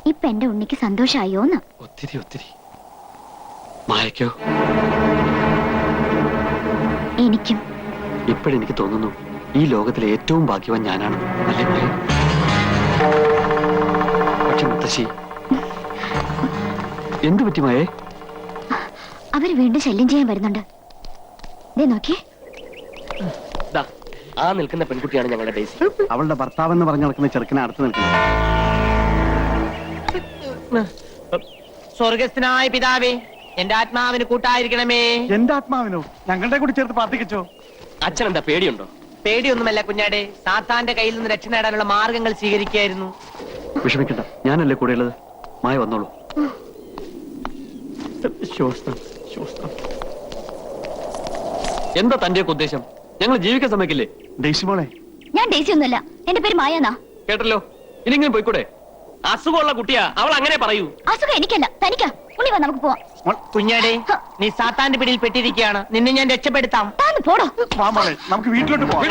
ഇപ്പൊ എന്റെ ഉണ്ണിക്ക് സന്തോഷായോന്ന്. ഒത്തിരി ഒത്തിരി. മായക്കോ? എനിക്കും. ഇപ്പോഴെനിക്ക് തോന്നുന്നു ഈ ലോകത്തിലെ ഏറ്റവും ഭാഗ്യവാൻ ഞാനാണ്. അല്ലേ മായ? പക്ഷെ മുത്തശ്ശി, എന്തു പറ്റി മായേ? അവര് വീണ്ടും ശല്യം ചെയ്യാൻ വരുന്നുണ്ട്. നോക്കിയേ, ആ നിൽക്കുന്ന പെൺകുട്ടിയാണ് ഞങ്ങളുടെ ഡേസി. അവളുടെ ഭർത്താവെന്ന് പറഞ്ഞു നടക്കുന്ന ചെറുക്കനെ അടുത്ത് നിൽക്കുന്നത്. സ്വർഗസ്ഥനായ പിതാവേ, എന്റെ ആത്മാവിന് കൂട്ടായിരിക്കണമേ. എന്റെ ആത്മാവിനോ? ഞങ്ങളുടെ കൂടി ചേർത്ത് പ്രാർത്ഥിക്കച്ചോ. അച്ഛൻ എന്താ പേടിയുണ്ടോ? പേടിയൊന്നുമല്ല കുഞ്ഞാടെ, സാത്താന്റെ കയ്യിൽ നിന്ന് രക്ഷ നേടാനുള്ള മാർഗങ്ങൾ സ്വീകരിക്കായിരുന്നു. വിഷമിക്കണ്ട, ഞാനല്ലേ കൂടെയുള്ളത്. മായ വന്നോളൂ. എന്താ തന്റെ ഉദ്ദേശം? ഞങ്ങൾ ജീവിക്കാൻ സമ്മതിക്കില്ലേ? ഡേസി മോളെ. ഞാൻ ഡേസി ഒന്നുമല്ല, എന്റെ പേര് മായന്നാ. കേട്ടല്ലോ, ഇനിങ്ങനെ പോയിക്കൂടെ? അസുഖമുള്ള കുട്ടിയാ, അവൾ അങ്ങനെ പറയൂ. അസുഖം എനിക്കല്ല, തനിക്കാ. ഉണ്ണി വാ, നമുക്ക് പോവാം. കുഞ്ഞാടെ, നീ സാത്താന്റെ പിടിയിൽ പെട്ടിരിക്കുകയാണ്. നിന്നെ ഞാൻ രക്ഷപ്പെടുത്താം. താന്ന് പോടോ. നമുക്ക് വീട്ടിലോട്ട് പോവാം.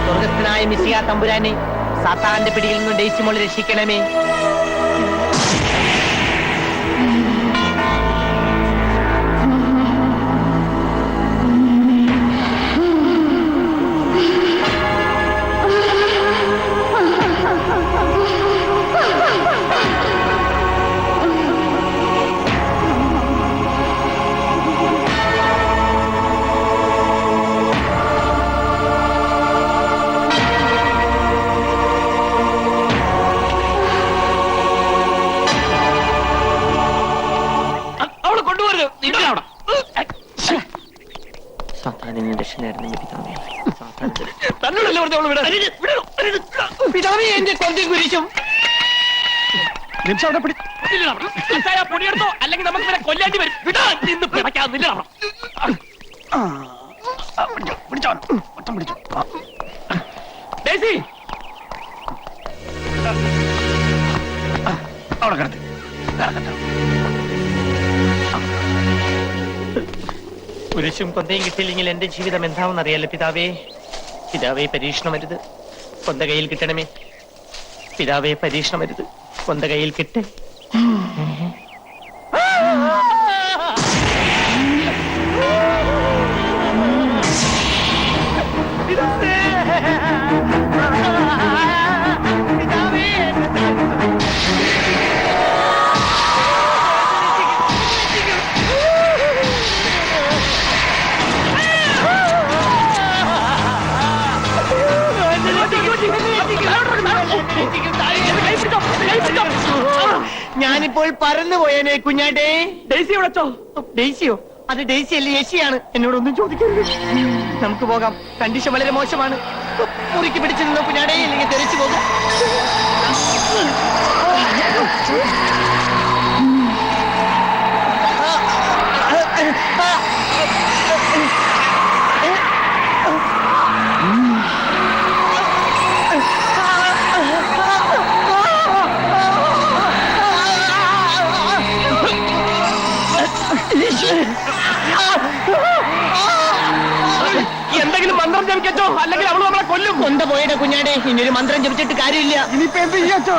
സ്വർഗസ്ഥനായ മിശിഹാ തമ്പുരാനെ, സാത്താന്റെ പിടിയിൽ നിന്ന് ഡേസി മോളെ രക്ഷിക്കണമേ. അല്ലെങ്കിൽ നമുക്ക് കൊല്ലേണ്ടി വരും. കുരിശും കൊന്തയും കിട്ടിയില്ലെങ്കിൽ എന്റെ ജീവിതം എന്താണെന്ന് അറിയാലോ പിതാവേ. പിതാവേ, പരീക്ഷണം വരുത്, കൊന്ത കയ്യിൽ കിട്ടണമേ. പിതാവേ, പരീക്ഷണം വരുത്, കൊന്ത കയ്യിൽ കിട്ടേ. ഞാനിപ്പോൾ പറന്നു പോയേനെ കുഞ്ഞാടേ. ഡേസി വിളിച്ചോ? ഡേസിയോ? അത് ഡേസി അല്ലേ, യേശിയാണ്. എന്നോടൊന്നും ചോദിക്കരുത്. നമുക്ക് പോകാം. കണ്ടീഷൻ വളരെ മോശമാണ്. മുറിക്ക് പിടിച്ചു നിന്നോ കുഞ്ഞാടേ, ഇല്ലെങ്കിൽ തെറിച്ചു പോകാം. എന്തെങ്കിലും മന്ത്രം ജപിക്കച്ചോ, അല്ലെങ്കിൽ അവള് നമ്മളെ കൊല്ലും. കൊണ്ട പോയുടെ കുഞ്ഞാടെ, ഇനിയൊരു മന്ത്രം ജപിച്ചിട്ട് കാര്യമില്ല. ഇനിയിപ്പോ എന്ത് ചെയ്യാച്ചോ?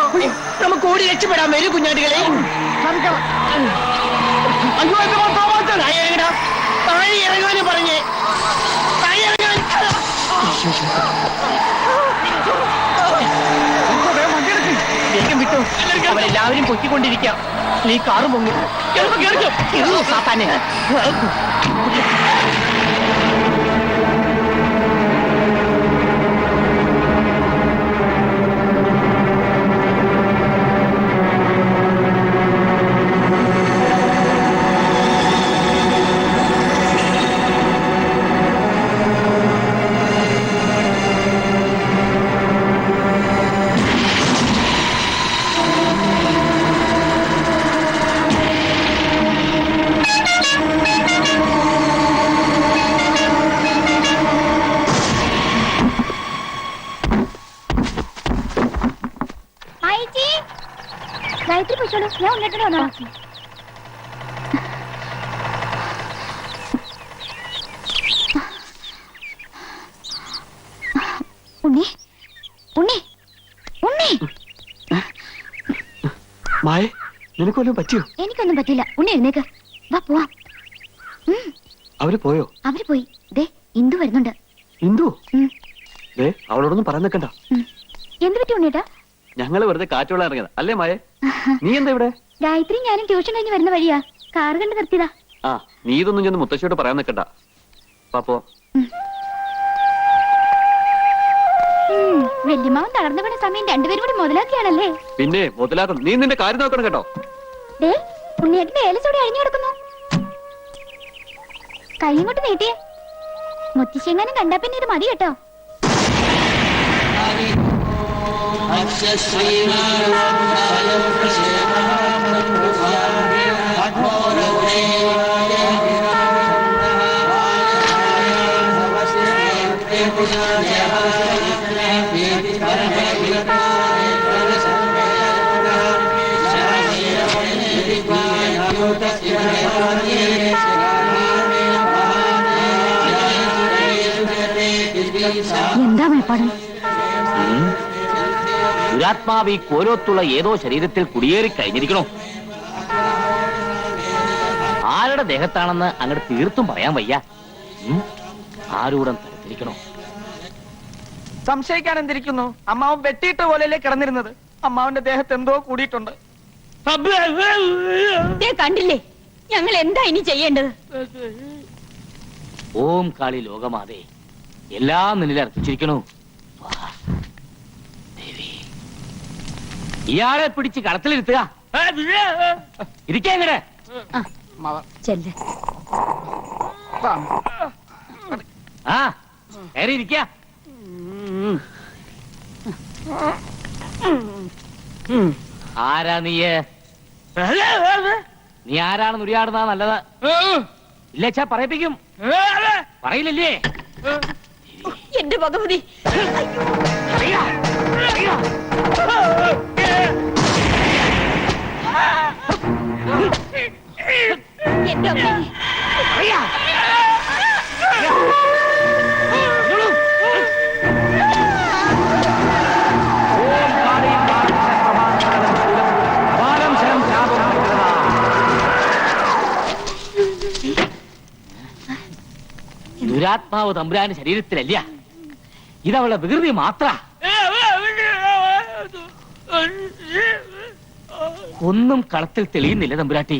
നമുക്ക് ഓടി രക്ഷപ്പെടാൻ വരൂ കുഞ്ഞാടികളെ. താഴെ ഇറങ്ങാനും പറഞ്ഞേ, താഴെ ഇറങ്ങാൻ. വേഗം വിട്ടു, അവരെല്ലാവരും പൊക്കിക്കൊണ്ടിരിക്കാം. നീ കാറ് പൊങ്ങി സാത്താനെ. ഗായത്രി പോയിക്കോളൂ, ഞാൻ ഉണ്ണിട്ട് വന്നോളാം. നിനക്ക് വല്ലതും പറ്റിയോ? എനിക്കൊന്നും പറ്റില്ല. ഉണ്ണി എഴുന്നേക്ക്, വാ പോവാം. അവര് പോയോ? അവര് പോയി. ദേ ഇന്ദു വരുന്നുണ്ട്. ഇന്ദു? ഉം. ദേ അവളോടൊന്നും പറയാൻ നിൽക്കണ്ട. എന്ത് പറ്റി ഉണ്ണിയേട്ടാ? ഞങ്ങള് വെറുതെ കാറ്റുള്ള ഇറങ്ങിയത് അല്ലേ മായേ? നീ എന്താ ഇവിടെ? ഗായത്രി ഞാനും ട്യൂഷൻ കഴിഞ്ഞ് വരുന്ന വഴിയാ, കാർ കണ്ട് നിർത്തിയതാ. ആ നീ ഇതൊന്നും ചെന്ന് മുത്തശ്ശിയോട് പറയാൻ നിൽക്കണ്ട. പാപ്പോ വല്യമാവൻ തളർന്നു വീണ സമയം രണ്ടുപേരും കൂടി മുതലാക്കിയാണല്ലേ? പിന്നെ മുതലാക്കണം. നീ നിന്റെ കാര്യം നോക്കണം കേട്ടോ. ദേ ഉണ്ണിയേട്ടന്റെ ഏലച്ചോടി അഴിഞ്ഞു കിടക്കുന്നു. കൈയും കൊണ്ട് നീട്ടിയേ. മുത്തശ്ശിയെങ്ങാനും കണ്ടാ പിന്നെ ഇത് മതി കേട്ടോ. എന്താ മേപ്പാട്? ദുരാത്മാവ് ഈ കോലോത്തുള്ള ഏതോ ശരീരത്തിൽ കുടിയേറി കഴിഞ്ഞിരിക്കണോ? ആരുടെ ദേഹത്താണെന്ന് അങ്ങോട്ട് തീർത്തും പറയാൻ വയ്യ. ആരൂടം തരത്തിരിക്കണോ? സംശയിക്കാൻ എന്തിരിക്കുന്നു? അമ്മാവൻ വെട്ടിയിട്ട പോലെയല്ലേ കിടന്നിരുന്നത്. അമ്മാവന്റെ ദേഹത്ത് എന്തോ കൂടിയിട്ടുണ്ട്. കണ്ടില്ലേ, ഞങ്ങൾ എന്താ ഇനി ചെയ്യേണ്ടത്? ഓം കാളി ലോകമാതേ, എല്ലാം നിന്നിൽ അർപ്പിച്ചിരിക്കണു. ദേവി, ഇയാളെ പിടിച്ച് കളത്തിലിരുത്തുക. ഇരിക്കേ എങ്ങനെ? ആ കയറി ഇരിക്ക. ആരാ നീയ്? നീ ആരാണെന്ന് ഉരിയാടുന്ന നല്ലത്. ഇല്ലച്ചാ പറയിപ്പിക്കും. പറയില്ലല്ലേ? എന്റെ ഭഗവതി, എന്റെ അമ്മേ. ദുരാത്മാവ് തമ്പുരാന്റെ ശരീരത്തിലല്ല, ഇതവളുടെ വികൃതി മാത്ര. ഒന്നും കളത്തിൽ തെളിയുന്നില്ല തമ്പുരാട്ടി.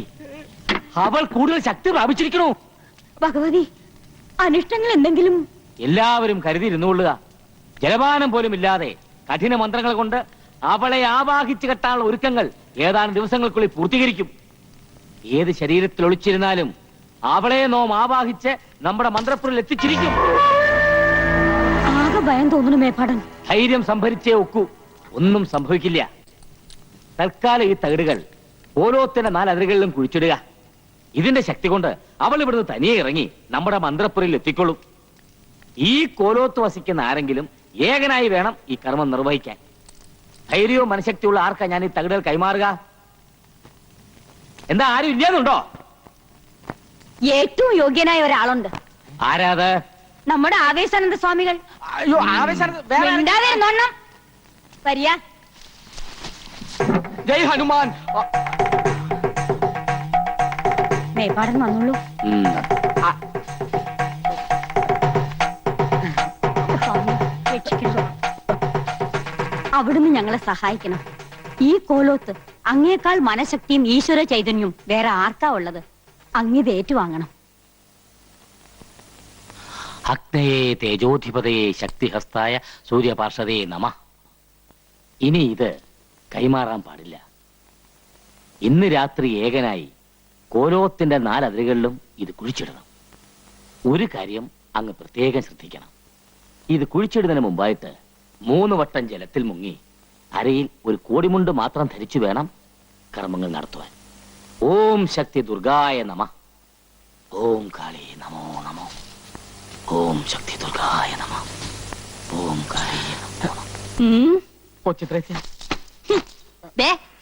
അവൾ കൂടുതൽ ശക്തി പ്രാപിച്ചിരിക്കണു. ഭഗവതി, അനിഷ്ടങ്ങൾ എന്തെങ്കിലും? എല്ലാവരും കരുതിയിരുന്നുകൊള്ളുക. ജലപാനം പോലും ഇല്ലാതെ കഠിന മന്ത്രങ്ങൾ കൊണ്ട് അവളെ ആവാഹിച്ചു കെട്ടാനുള്ള ഒരുക്കങ്ങൾ ഏതാനും ദിവസങ്ങൾക്കുള്ളിൽ പൂർത്തീകരിക്കും. ഏത് ശരീരത്തിൽ ഒളിച്ചിരുന്നാലും അവളെ നോം ആവാഹിച്ച് നമ്മുടെ മന്ത്രപ്പുരിൽ എത്തിച്ചിരിക്കും. ആകെ ഭയം തോന്നുന്നു മേപ്പാടൻ. ധൈര്യം സംഭരിച്ചേ ഒക്കൂ, ഒന്നും സംഭവിക്കില്ല. തൽക്കാലം ഈ തകിടുകൾ ഓരോത്തിന്റെ 4 അതിരുകളിലും കുഴിച്ചിടുക. ഇതിന്റെ ശക്തി കൊണ്ട് അവൾ ഇവിടുന്ന് തനിയെ ഇറങ്ങി നമ്മുടെ മന്ത്രപ്പുരയിൽ എത്തിക്കൊള്ളും. ഈ കോലോത്ത് വസിക്കുന്ന ആരെങ്കിലും ഏകനായി വേണം ഈ കർമ്മം നിർവഹിക്കാൻ. ധൈര്യവും മനഃശക്തിയുള്ള ആർക്കാ ഞാൻ ഈ തകിടുകൾ കൈമാറുക? എന്താ ആരും ഇല്ലാന്നുണ്ടോ? ഏറ്റവും യോഗ്യനായ ഒരാളുണ്ട്. ആരാത്? നമ്മുടെ ആവേശാനന്ദ സ്വാമികൾ. അയ്യോ, മിണ്ടാതിരുന്നോണം. വരിക. ജയ് ഹനുമാൻ. മേപ്പാടൻ വന്നോളൂ. സ്വാമി, രക്ഷിക്കണം. അവിടുന്ന് ഞങ്ങളെ സഹായിക്കണം. ഈ കോലോത്ത് അങ്ങേക്കാൾ മനഃശക്തിയും ഈശ്വര ചൈതന്യവും വേറെ ആർക്കാ ഉള്ളത്? അങ്ങിത് ഏറ്റുവാങ്ങണം. അഗ്നയേ തേജോധിപതയെ ശക്തിഹസ്തായ സൂര്യപാർഷദേ നമ. ഇനി ഇത് കൈമാറാൻ പാടില്ല. ഇന്ന് രാത്രി ഏകനായി കോലോത്തിന്റെ 4 അതിരുകളിലും ഇത് കുഴിച്ചിടണം. ഒരു കാര്യം അങ്ങ് പ്രത്യേകം ശ്രദ്ധിക്കണം. ഇത് കുഴിച്ചിടുന്നതിന് മുമ്പായിട്ട് 3 വട്ടം ജലത്തിൽ മുങ്ങി അരയിൽ ഒരു കോടിമുണ്ട് മാത്രം ധരിച്ചു വേണം കർമ്മങ്ങൾ നടത്തുവാൻ. ഓം ശക്തി ദുർഗായ നമ. ഓം കാളി നമോ നമോ. ഓം ശക്തി ദുർഗായ നമ. ഓം കാളി നമോ.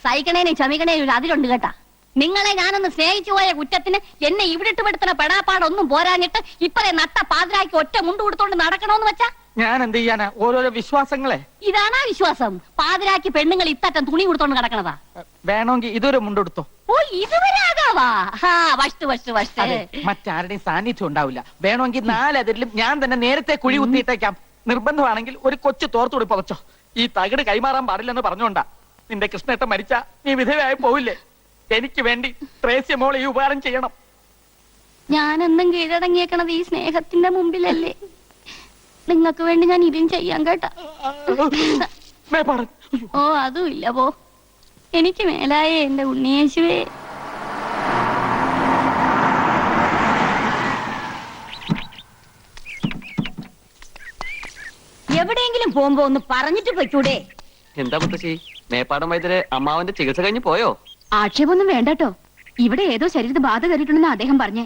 സഹിക്കണേനും ക്ഷമിക്കണേനും അതിലുണ്ട് കേട്ടാ. നിങ്ങളെ ഞാനൊന്ന് സ്നേഹിച്ചു പോയ കുറ്റത്തിന് എന്നെ ഇവിടെ ഇട്ട് പെടുത്തുന്ന പെടാപ്പാടൊന്നും പോരാഞ്ഞിട്ട് ഇപ്പഴേ നട്ട പാതിരാക്കി ഒറ്റ മുണ്ട് കൊടുത്തോണ്ട് നടക്കണോന്ന് വെച്ചാ ഞാൻ എന്ത് ചെയ്യാനാ, ഓരോരോ വിശ്വാസങ്ങളെ. ഇതാണാ വിശ്വാസം? പാതിരാക്കി പെണ്ണുങ്ങൾ ഇത്തറ്റം തുണി കൊടുത്തോണ്ട് കിടക്കണതാ. വേണമെങ്കിൽ ഇതൊരു മുണ്ടെടുത്തോ. ഓ ഇതുവരെ ആകാവാ. അതെ, മറ്റാരുടെയും സാന്നിധ്യം ഉണ്ടാവില്ല. വേണമെങ്കിൽ 4 അതിരിലും ഞാൻ തന്നെ നേരത്തെ കുഴി കുത്തിയിട്ടേക്കാം. നിർബന്ധമാണെങ്കിൽ ഒരു കൊച്ചു തോർത്തുകൂടി പുതച്ചോ. ഈ തകിട് കൈമാറാൻ പാടില്ലെന്ന് പറഞ്ഞോണ്ടാ. നിന്റെ കൃഷ്ണേട്ടൻ മരിച്ച നീ വിധവയായി പോവില്ലേ? എനിക്ക് വേണ്ടി ത്രേസ്യ മോൾ ഈ ഉപകാരം ചെയ്യണം. ഞാനെന്നും കീഴടങ്ങിയേക്കണത് ഈ സ്നേഹത്തിന്റെ മുമ്പിലല്ലേ. നിങ്ങൾക്ക് വേണ്ടി ഞാൻ ഇതും ചെയ്യാൻ കേട്ടാ. ഓ അതും ഇല്ല പോ. എനിക്ക് മേലായേ എന്റെ ഉണ്ണിയേശുവേ. എവിടെയെങ്കിലും പോകുമ്പോ ഒന്ന് പറഞ്ഞിട്ട് പൊയ്ക്കൂടെ? എന്താ മുത്തശ്ശി, മേപ്പാടം വൈദ്യരെ അമ്മാവന്റെ ചികിത്സ കഴിഞ്ഞ് പോയോ? ആക്ഷേപമൊന്നും വേണ്ടട്ടോ. ഇവിടെ ഏതോ ശരീരത്ത് ബാധ കയറിയിട്ടുണ്ടെന്ന് അദ്ദേഹം പറഞ്ഞേ.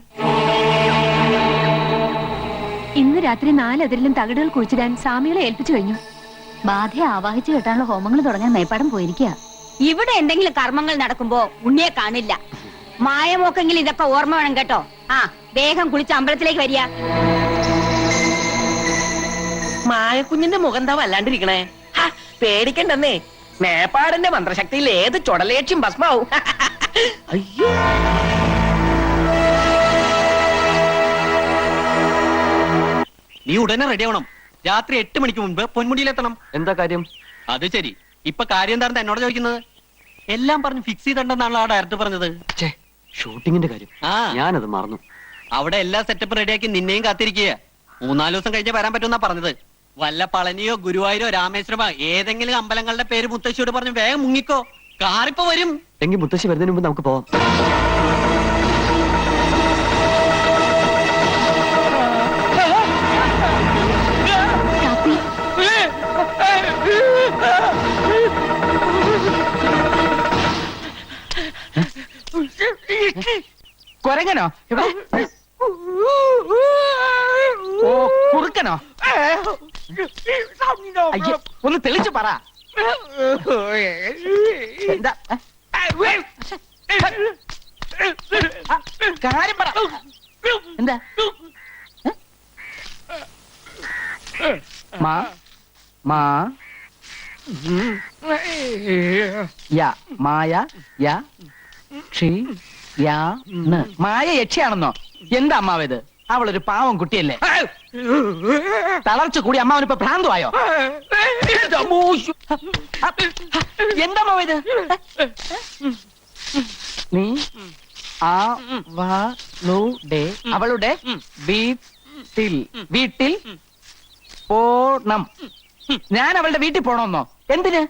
ഇന്ന് രാത്രി 4 അതിരിലും തകിടുകൾ കുഴിച്ചിടാൻ സ്വാമികളെ ഏൽപ്പിച്ചു കഴിഞ്ഞു. ബാധയെ ആവാഹിച്ചു കെട്ടാനുള്ള ഹോമങ്ങൾ തുടങ്ങാൻ മേപ്പാടം പോയിരിക്കുക. ഇവിടെ എന്തെങ്കിലും കർമ്മങ്ങൾ നടക്കുമ്പോ ഉണ്ണിയെ കാണില്ല. മായമോക്കെങ്കിലും ഇതൊക്കെ ഓർമ്മ വേണം കേട്ടോ. ആ വേഗം കുളിച്ച് അമ്പലത്തിലേക്ക് വരിക. മായക്കുഞ്ഞിന്റെ മുഖം എന്താ വല്ലാണ്ടിരിക്കണേ? പേടിക്കണ്ടെന്നേ, മേപ്പാടിന്റെ മന്ത്രശക്തിയിൽ ഏത് ചുടലേക്ഷ്യം ഭസ്മാവും. അയ്യോ, നീ ഉടനെ റെഡി ആവണം. രാത്രി 8 മണിക്ക് മുൻപ് പൊന്മുടിയിലെത്തണം. എന്താ കാര്യം? അത് ശരി, ഇപ്പൊ കാര്യം എന്താണെന്ന് എന്നോട് ചോദിക്കുന്നത്? എല്ലാം പറഞ്ഞ് ഫിക്സ് ചെയ്തിട്ടുണ്ടെന്നാണല്ലോ ആ ഡയറക്ടർ പറഞ്ഞത്. ഷൂട്ടിങ്ങിന്റെ കാര്യം ആ, ഞാനത് മറന്നു. അവിടെ എല്ലാ സെറ്റപ്പും റെഡിയാക്കി നിന്നെയും കാത്തിരിക്കുക. 3-4 ദിവസം കഴിഞ്ഞേ വരാൻ പറ്റുമെന്നാ പറഞ്ഞത്. വല്ല പളനിയോ ഗുരുവായൂരോ രാമേശ്വരമോ ഏതെങ്കിലും അമ്പലങ്ങളുടെ പേര് മുത്തശ്ശിയോട് പറഞ്ഞു വേഗം മുങ്ങിക്കോ. കാറിപ്പോ വരും. എങ്കിൽ മുത്തശ്ശി വരുന്നതിന് മുമ്പ് നമുക്ക് പോവാം. കൊരങ്ങനോ? ഓ കുറുക്കനോ? അയ്യോ, ഒന്ന് തെളിച്ചു പറ. എന്താ കാര്യം പറ. എന്താ മാ മാ യാ മായ യാ ക്ഷി യാ ന്. മായ യക്ഷിയാണെന്നോ? എന്താ അമ്മാവേത്? അവളൊരു പാവം കുട്ടിയല്ലേ? തളർച്ച കൂടി അമ്മാവനിപ്പോ ഭ്രാന്തമായോ? എന്താ അമ്മാവേത്? നീ അവളുടെ വീട്ടിൽ പോണം. ഞാൻ അവളുടെ വീട്ടിൽ പോണമെന്നോ? എന്തിന്?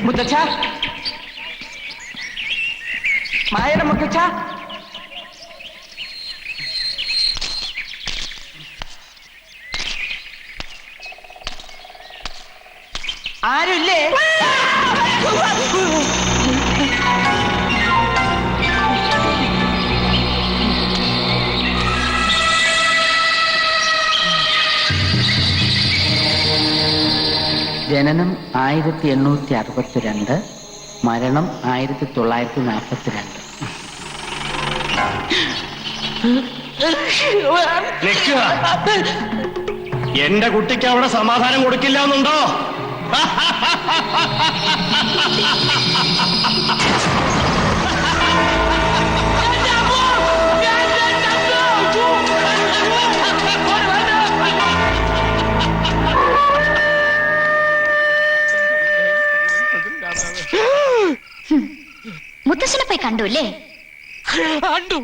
മുത്തച്ഛ, മായയുടെ മുത്തച്ഛ, ആരുമില്ലേ? ജനനം 1862, മരണം 1942. എന്റെ കുട്ടിക്ക് അവിടെ സമാധാനം കൊടുക്കില്ല എന്നുണ്ടോ? മുത്തശ്ശനെ പോയി കണ്ടു അല്ലേ? കണ്ടു.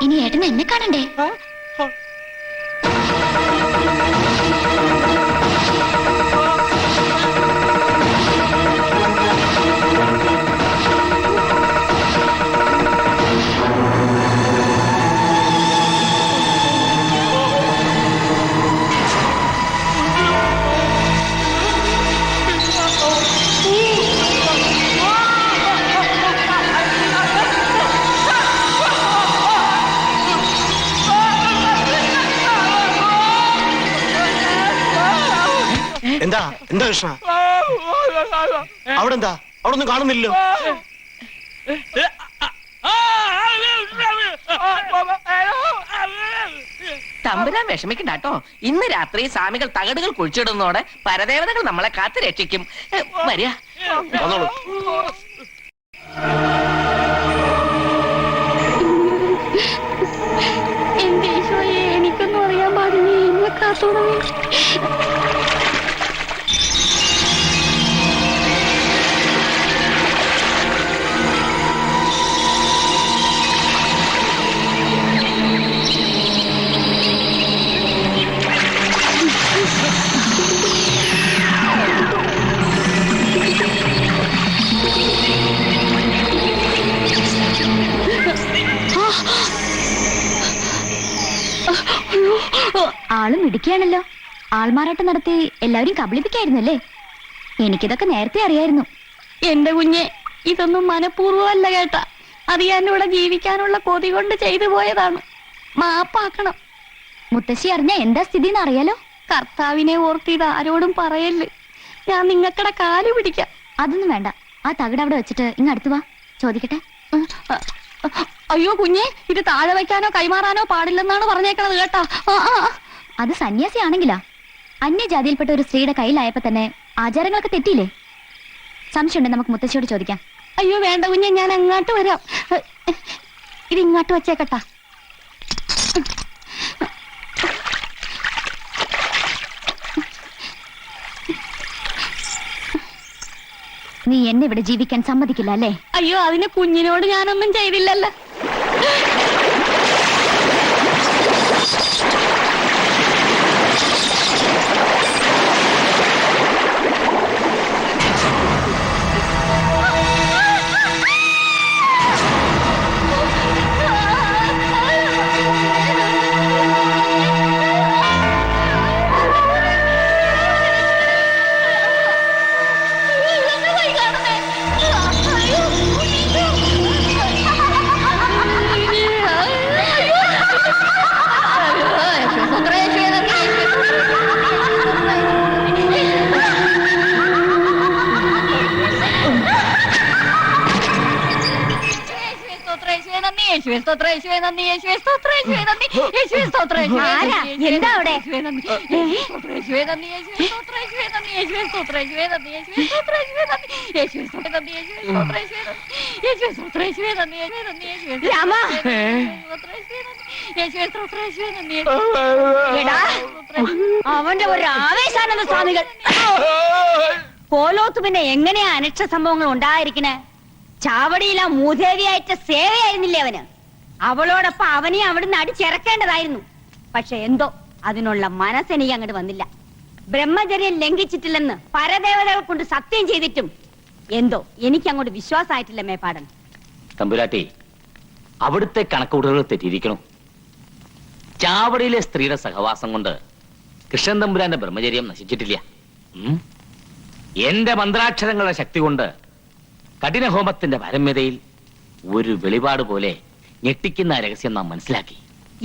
ഇനി ഏട്ടന് എന്നെ കാണണ്ടേ? എന്താ എന്താ കൃഷ്ണ? അവിടെ എന്താ? അവിടെ ഒന്നും കാണുന്നില്ലല്ലോ. തമ്പുരാൻ വിഷമിക്കണ്ടാട്ടോ. ഇന്ന് രാത്രി സ്വാമികൾ തകടുകൾ കുഴിച്ചിടുന്നതോടെ പരദേവതകൾ നമ്മളെ കാത്തു രക്ഷിക്കും. വരിക. വന്നോളൂ. എന്റെ ഈശോയെ, എനിക്കൊന്നും അറിയാൻ പാടില്ല, എന്നെ കാത്തോളമേ. ആളും ഇടിക്കുകയാണല്ലോ. ആൾമാറാട്ടം നടത്തി എല്ലാവരും കബളിപ്പിക്കായിരുന്നല്ലേ? എനിക്കിതൊക്കെ നേരത്തെ അറിയായിരുന്നു. എന്റെ കുഞ്ഞെ, ഇതൊന്നും മനഃപൂർവ്വമല്ല കേട്ടാ. അറിയാനുള്ള ജീവിക്കാനുള്ള കൊതി കൊണ്ട് ചെയ്തു പോയതാണ്. മാപ്പാക്കണം. മുത്തശ്ശി അറിഞ്ഞ എന്താ സ്ഥിതി എന്ന് അറിയാലോ. കർത്താവിനെ ഓർത്ത് ഇത് ആരോടും പറയല്ലേ. ഞാൻ നിങ്ങക്കടെ കാല് പിടിക്കാം. അതൊന്നും വേണ്ട. ആ തകിട് അവിടെ വെച്ചിട്ട് ഇങ്ങ് അടുത്ത് വാ, ചോദിക്കട്ടെ. അയ്യോ കുഞ്ഞെ, ഇത് താഴെ വയ്ക്കാനോ കൈമാറാനോ പാടില്ലെന്നാണ് പറഞ്ഞേക്കണത് കേട്ടാ. അത് സന്യാസിയാണെങ്കിലാ. അന്യജാതിയിൽപ്പെട്ട ഒരു സ്ത്രീയുടെ കയ്യിലായപ്പോ തന്നെ ആചാരങ്ങളൊക്കെ തെറ്റിയില്ലേ? സംശയമുണ്ട്, നമുക്ക് മുത്തശ്ശിയോട് ചോദിക്കാം. അയ്യോ വേണ്ട കുഞ്ഞെ, ഞാൻ അങ്ങോട്ട് വരാം. ഇത് ഇങ്ങോട്ട് വെച്ചേക്കട്ടാ. നീ എന്നെ ഇവിടെ ജീവിക്കാൻ സമ്മതിക്കില്ല അല്ലേ? അയ്യോ, അതിന് കുഞ്ഞിനോട് ഞാനൊന്നും ചെയ്തില്ലല്ലോ. എന്താ അവിടെ? അവന്റെ ഒരു ആവേശാനന്ദ സ്വാമികൾ. കോലോത്ത് പിന്നെ എങ്ങനെയാ അനക്ഷ സംഭവങ്ങൾ ഉണ്ടായിരിക്കണേ? ചാവടിയില മൂദേവിയായിട്ട് സേവയായിരുന്നില്ലേ അവന്? അവളോടൊപ്പം അവനെ അവിടുന്ന് അടിച്ചിറക്കേണ്ടതായിരുന്നു. പക്ഷെ എന്തോ അതിനുള്ള മനസ്സെനിക്ക് അങ്ങോട്ട് വന്നില്ല. ബ്രഹ്മചര്യം ലംഘിച്ചിട്ടില്ലെന്ന് പരദേവതകൾ കൊണ്ട് സത്യം ചെയ്തിട്ടും എന്തോ എനിക്ക് അങ്ങോട്ട് വിശ്വാസമായിട്ടില്ല മേപ്പാടൻ. തമ്പുരാട്ടി, അവിടുത്തെ കണക്കുകൂട്ടലുകൾ തെറ്റിയിരിക്കണം. ചാവടിയിലെ സ്ത്രീയുടെ സഹവാസം കൊണ്ട് കൃഷ്ണൻ തമ്പുരാന്റെ ബ്രഹ്മചര്യം നശിച്ചിട്ടില്ല. എന്റെ മന്ത്രാക്ഷരങ്ങളുടെ ശക്തി കൊണ്ട് കഠിനഹോമത്തിന്റെ പരമ്യതയിൽ ഒരു വെളിപാട് പോലെ ഞെട്ടിക്കുന്ന രഹസ്യം നാം മനസ്സിലാക്കി.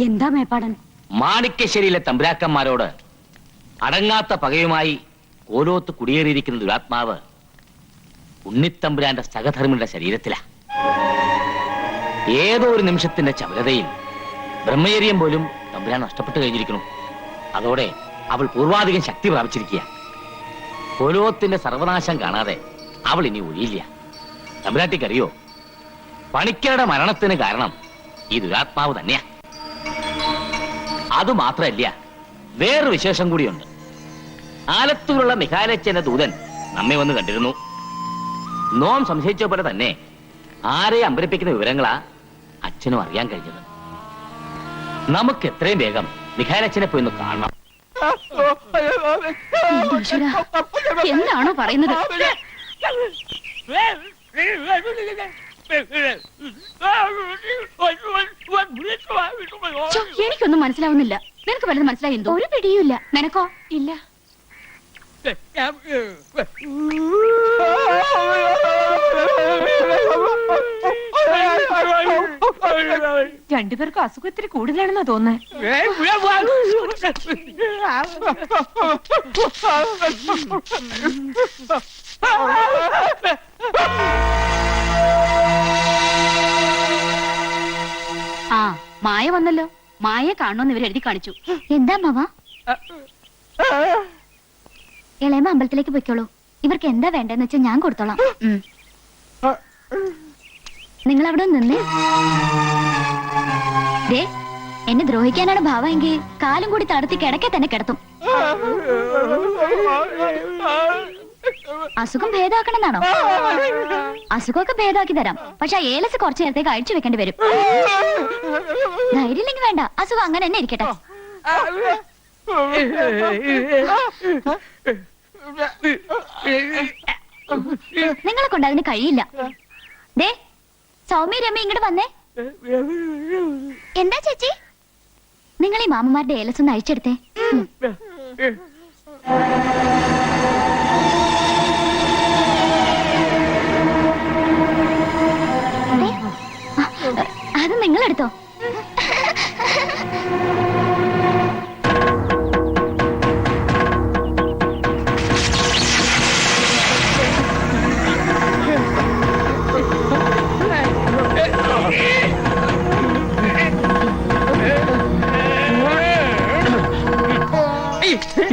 എന്താ മേപ്പാടൻ? മാണിക്യശ്ശേരിയിലെ തമ്പുരാക്കന്മാരോട് അടങ്ങാത്ത പകയുമായി കോലോത്ത് കുടിയേറിയിരിക്കുന്ന ദുരാത്മാവ് ഉണ്ണിത്തമ്പുരാന്റെ സഹധർമ്മിയുടെ ശരീരത്തിലാ. ഏതോ ഒരു നിമിഷത്തിന്റെ ചപലതയിൽ ബ്രഹ്മചര്യം പോലും തമ്പുരാൻ നഷ്ടപ്പെട്ടു കഴിഞ്ഞിരിക്കുന്നു. അതോടെ അവൾ പൂർവാധികം ശക്തി പ്രാപിച്ചിരിക്കുക. കോലോത്തിന്റെ സർവനാശം കാണാതെ അവൾ ഇനി ഒഴിയില്ല. തമ്പുരാട്ടിക്കറിയോ, പണിക്കരുടെ മരണത്തിന് കാരണം ഈ ദുരാത്മാവ് തന്നെയാ. അതുമാത്രമല്ല, വേറൊരു വിശേഷം കൂടിയുണ്ട്. ആലത്തൂരുള്ള മിഖാലച്ചന്റെ ദൂതൻ നമ്മെ വന്ന് കണ്ടിരുന്നു. നോം സംശയിച്ച പോലെ തന്നെ ആരെ അമ്പരപ്പിക്കുന്ന വിവരങ്ങളാ അച്ഛനും അറിയാൻ കഴിഞ്ഞത്. നമുക്ക് എത്രയും വേഗം മിഖാലച്ചനെ പോയി ഒന്ന് കാണണം. എന്താണോ പറയുന്നത്? എനിക്കൊന്നും മനസ്സിലാവുന്നില്ല. നിനക്ക് വലുത് മനസ്സിലായി? എന്തോ ഒരു പിടിയുമില്ല. നിനക്കോ? ഇല്ല. രണ്ടുപേർക്കും അസുഖം ഇത്തിരി കൂടുതലാണെന്നാ തോന്നുന്നത്. ആ മായ വന്നല്ലോ. മായയെ കാണണമെന്ന് ഇവർ എഴുതി കാണിച്ചു. എന്താ മാവ? ഇളയമ്മ അമ്പലത്തിലേക്ക് പൊയ്ക്കോളൂ. ഇവർക്ക് എന്താ വേണ്ടെന്ന് വെച്ചാൽ ഞാൻ കൊടുത്തോളാം. നിങ്ങൾ അവിടെ നിന്നേ. ദേ, എന്നെ ദ്രോഹിക്കാനാണ് ഭാവമെങ്കിൽ കാലും കൂടി തടത്തി കിടക്കെ തന്നെ കിടത്തും. അസുഖം ഭേദമാക്കണമെന്നാണോ? അസുഖമൊക്കെ ഭേദമാക്കി തരാം. പക്ഷെ ആ ഏലസ് കുറച്ചു നേരത്തേക്ക് അഴിച്ചു വെക്കേണ്ടി വരും. ധൈര്യമില്ലെങ്കിൽ വേണ്ട, അസുഖം അങ്ങനെ തന്നെ ഇരിക്കട്ടെ. നിങ്ങളെ കൊണ്ട് അതിന് കഴിയില്ല. ദേ, സൗമ്യ രമ്യ ഇങ്ങോട്ട് വന്നേ. എന്താ ചേച്ചി? നിങ്ങൾ ഈ മാമന്മാരുടെ ഏലസ് ഒന്ന് അഴിച്ചെടുത്തേ. അത് നിങ്ങളെടുത്തോ.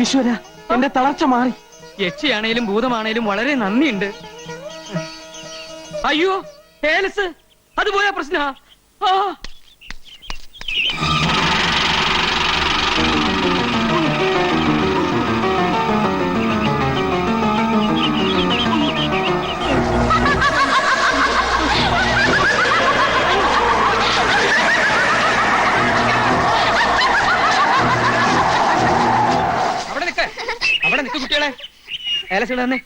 ഈശ്വര, എന്റെ തളർച്ച മാറി. യക്ഷിയാണേലും ഭൂതമാണേലും വളരെ നന്ദിയുണ്ട്. അയ്യോ, ഏലസ് അത് പോയാ പ്രശ്ന. അവിടെ നിൽക്ക് കുട്ടികളെ. ഏലസ് ഇവിടെ തന്നെ.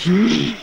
Mm-hmm.